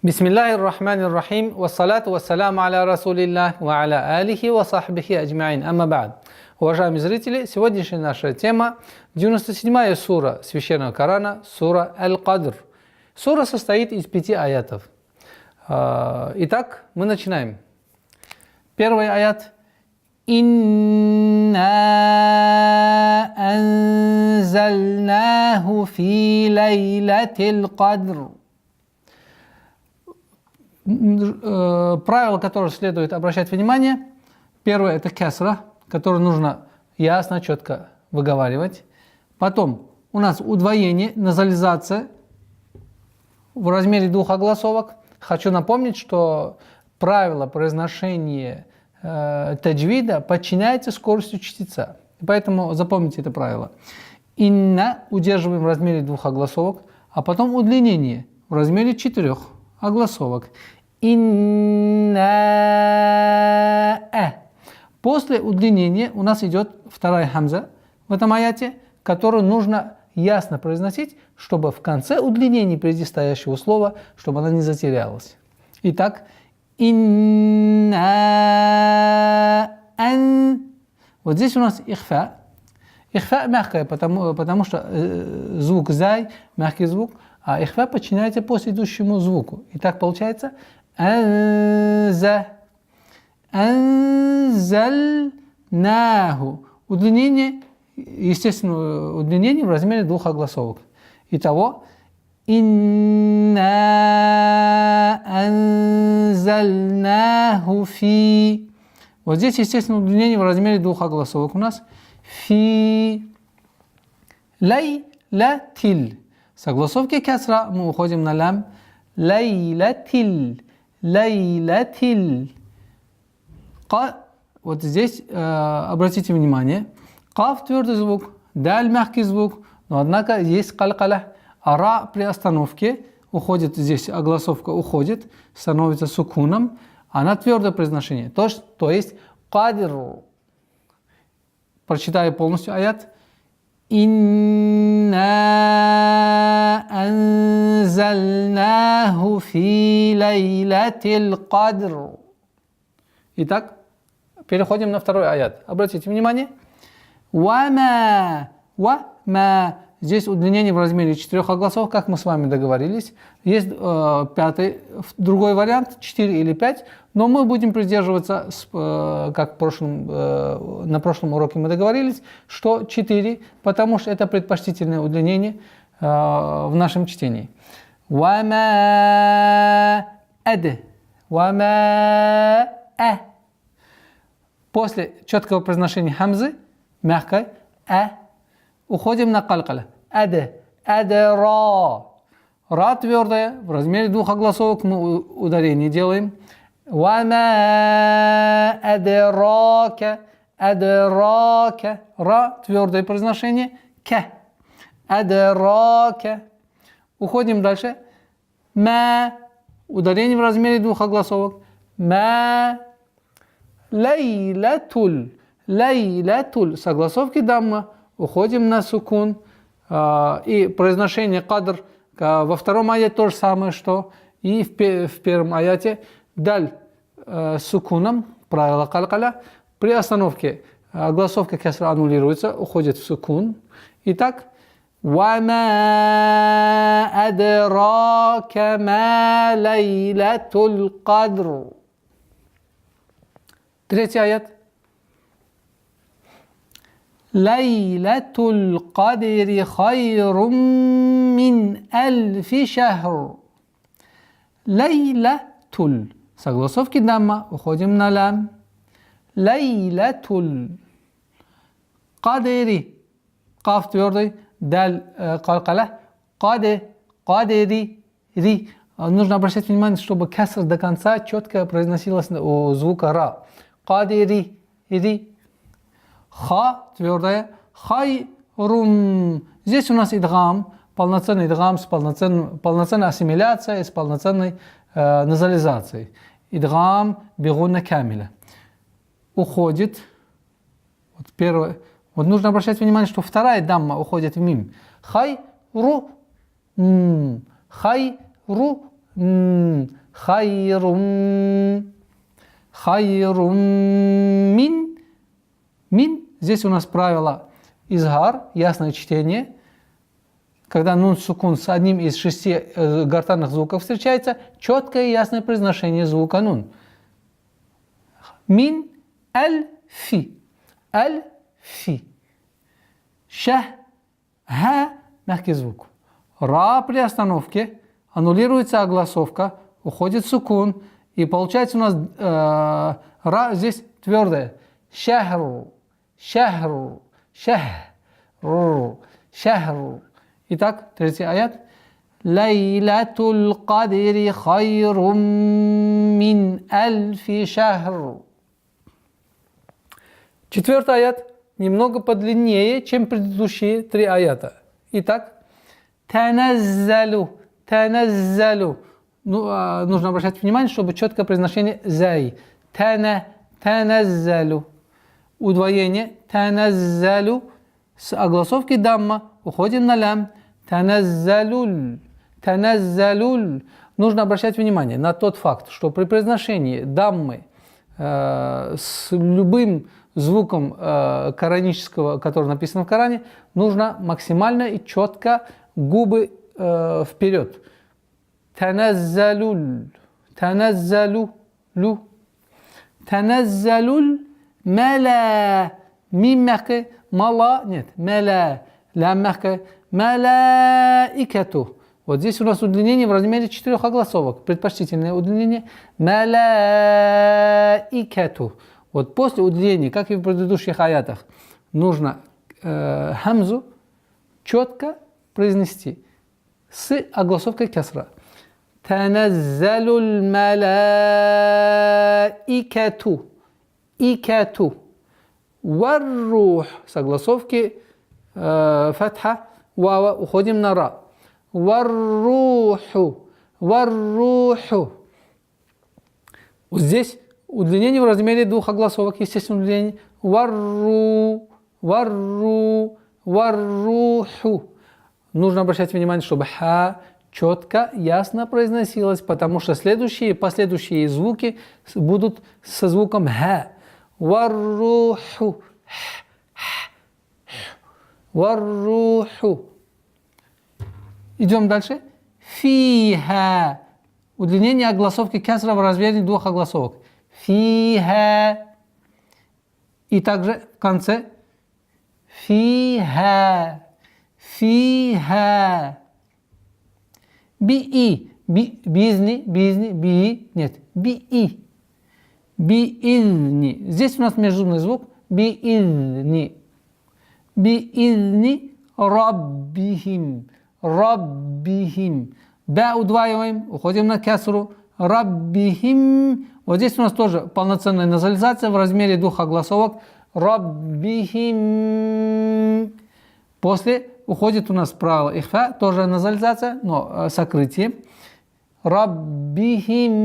Бисмиллахир рахманир рахим, вассалату вассаляму аля расулиллах, ва аля алихи ва сахбихи аджмаин, амма ба'д. Уважаемые зрители, сегодняшняя наша тема 97-я сура Священного Корана, сура Аль-Кадр. Сура состоит из 5 аятов. Итак, мы начинаем. Первый аят. Инна анзальнаху фи лайлатил кадр. Правило, которое следует обращать внимание. Первое – это кесра, которую нужно ясно, четко выговаривать. Потом у нас удвоение, назализация в размере 2 огласовок. Хочу напомнить, что правило произношения таджвида подчиняется скоростью чтеца. Поэтому запомните это правило. Инна удерживаем в размере 2 огласовок, а потом удлинение в размере 4 огласовок. Инна. После удлинения у нас идет вторая хамза в этом аяте, которую нужно ясно произносить, чтобы в конце удлинения предстоящего слова, чтобы она не затерялась. Итак, инна ан. Вот здесь у нас ихфа. Ихфа мягкая, потому что звук зай, мягкий звук, а ихфа подчиняется последующему звуку. Итак, получается анзальнаху. Удлинение, естественно, удлинение в размере 2 огласовок. Итого, инна анзальнаху фи. Вот здесь, естественно, удлинение в размере 2 огласовок у нас. Фи лайлатиль. С огласовки кесра мы уходим на лям. Лайлатиль. Лайлатиль. Вот здесь обратите внимание. Каф твердый звук, даль мягкий звук, но однако есть калькаля. Ара при остановке уходит, здесь огласовка уходит, становится сукуном, она твердое произношение. То есть кадр. Прочитаю полностью аят. Инна анзальнаху фи лайлатил кадр. Итак, переходим на второй аят. Обратите внимание. Вама. Здесь удлинение в размере 4 огласов, как мы с вами договорились. Есть пятый, другой вариант, 4 или 5, но мы будем придерживаться, как на прошлом уроке мы договорились, что 4, потому что это предпочтительное удлинение в нашем чтении. Вама ад. Вама а. После четкого произношения хамзы, мягкой, уходим на калькаля. Адра. Ра твердая, в размере 2 огласовок мы ударение делаем. Вама адрака. Адрака. Ра твердое произношение. Адрака. Уходим дальше. Ма. Ударение в размере 2 огласовок. Ма. Лайлатуль. Лайлатуль. С огласовки дамма. Уходим на сукун. И произношение кадр во втором аяте то же самое, что и в первом аяте. Даль сукуном, правило калькаля. При остановке огласовка кесра аннулируется, уходит в сукун. Итак, وَمَا أَدْرَاكَ مَا لَيْلَةُ الْقَدْرِ. Третий аят. Лайлатуль кадри хайрум мин альфи шахр. Лайлатуль. Согласовки дамма. Уходим на лям. Лайлатуль кадри. Каф твердый. Даль калькаля. Кадри. Ри. Нужно обращать внимание, чтобы кеср до конца четко произносилось у звука ра. Кадри. Ри. Ха твердая. Хайрум. Здесь у нас идгам, полноценный идгам с полноценной ассимиляцией, с полноценной назализацией. Идгам бигунна камиля. Уходит. Вот первое. Вот нужно обращать внимание, что вторая дамма уходит в мим. Хайру. Хайру Хайрум. Хайрум мин. Мин. Здесь у нас правило изгар, ясное чтение. Когда нун сукун с одним из 6 гортанных звуков встречается, четкое и ясное произношение звука нун. Мин аль-фи. Аль-фи. Ша. Ха. Мягкий звук. Ра при остановке. Аннулируется огласовка. Уходит сукун. И получается у нас ра здесь твердое. Шахру. Шахру. Шахру. Шахру. Итак, третий аят. Лайлатул кадри хайрум мин альфи шахр. Четвертый аят немного подлиннее, чем предыдущие 3 аята. Итак, таназзалу. Таназзалу. Нужно обращать внимание, чтобы четкое произношение зай. Таназзалу. Удвоение. Таназзалу. С огласовки дамма уходим на лям. Таназзалуль. Таназзалуль. Нужно обращать внимание на тот факт, что при произношении даммы с любым звуком коранического, который написан в Коране, нужно максимально и четко губы вперед. Таназзалуль. Таназзалу. Лу. Таназзалуль. Мала. Мим мягкое. Мала. Нет. Мала. Лям мягкое. Малаикату. Вот здесь у нас удлинение в размере 4 огласовок. Предпочтительное удлинение. Малаикату. Вот после удлинения, как и в предыдущих аятах, нужно хамзу четко произнести с огласовкой кесра. Таназзалуль малаикату. Икату. Варрух. С огласовки фатха. Вава. Уходим на ра. Варруху. Варруху. Вот здесь удлинение в размере 2 огласовок, естественное удлинение. Варру. Варру. Варруху. Нужно обращать внимание, чтобы ха четко, ясно произносилось, потому что последующие звуки будут со звуком ха. Варруху. Варруху. Идем дальше. Фиха. Удлинение огласовки кесра в размере 2 огласовок. Фиха. И также в конце. Фиха. Фиха. Би-и. Бизни. Би. Нет. Би-и. Би-изни. Здесь у нас межзубный звук. Би-изни. Би-изни раббихим. Раббихим. Ба удваиваем, уходим на кесру. Раббихим. Вот здесь у нас тоже полноценная назализация в размере 2 огласовок. Раббихим. После уходит у нас правило ихфа, тоже назализация, но сокрытие. Раббихим.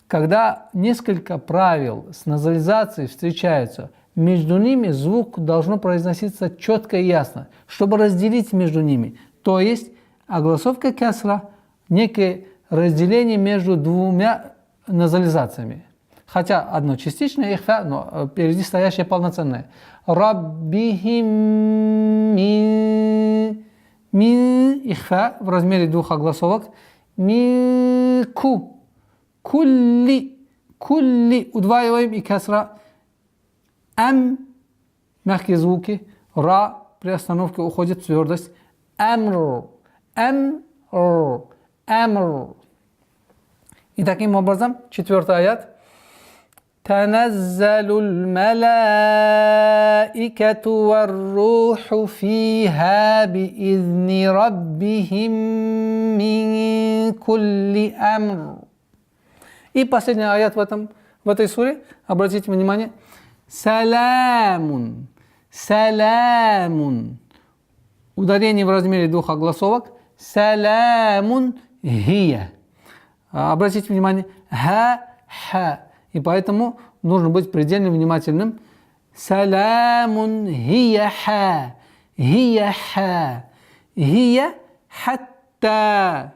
Когда несколько правил с назализацией встречаются, между ними звук должно произноситься четко и ясно, чтобы разделить между ними. То есть огласовка кесра, некое разделение между 2 назализациями. Хотя одно частичное ихфа, но впереди стоящее полноценное. Раббихим мин ихфа в размере 2 огласовок. Мин кулли удваиваем и кесра. Ам мягкие звуки. Ра при остановке уходит твердость. Амр. И таким образом, 4-й аят. Таназзалул малаикату варруху фиха биизни раббихим мин кулли амр. И последний аят в этой суре, обратите внимание. Саламун. Саламун. Ударение в размере 2 огласовок. Саламун хия. Обратите внимание. Ха. И поэтому нужно быть предельно внимательным. Саламун хия ха. Хия ха. Хия хатта хатта.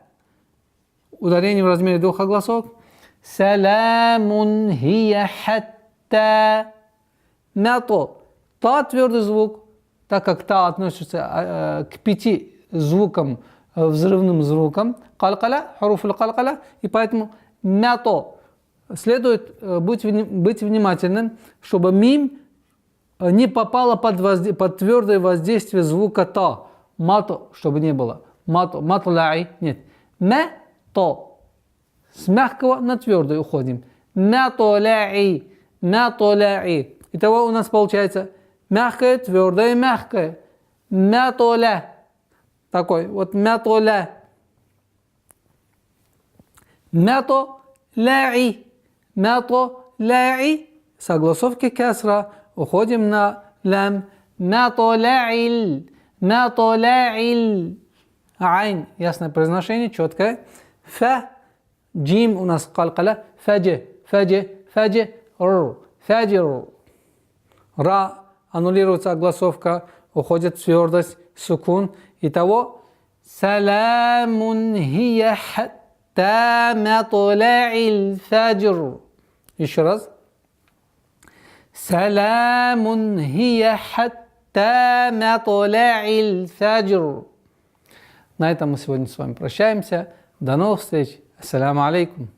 Ударение в размере двух огласов. Саламун хия хатта. Мято. Та твердый звук, так как та относится к 5 звукам, взрывным звукам. Калкаля, харуф калкаля. И поэтому мято. Следует быть внимательным, чтобы мим не попало под твердое воздействие звука та. Мато, чтобы не было. Мато, матуляй, нет. Мято. С мягкого на твердый уходим. Матуляй, матуляй. Итого у нас получается мягкое, твердое, мягкое. Матуля. Такой вот матуля. Матуляй. Матуляй. Согласовки кесра. Уходим на лям. Матуляй. Матуляй. Айн. Ясное произношение, четкое. Фа. Джим у нас калкаля. Фаджи. Фаджи. Фаджи. Р. Фаджир. Ра. Аннулируется огласовка. Уходит твердость. Сукун. Итого. Саламун хия хатта матла'ил фаджр. Еще раз. Саламун хия хатта матла'ил фаджр. На этом мы сегодня с вами прощаемся. До новых встреч. Ассаляму алейкум.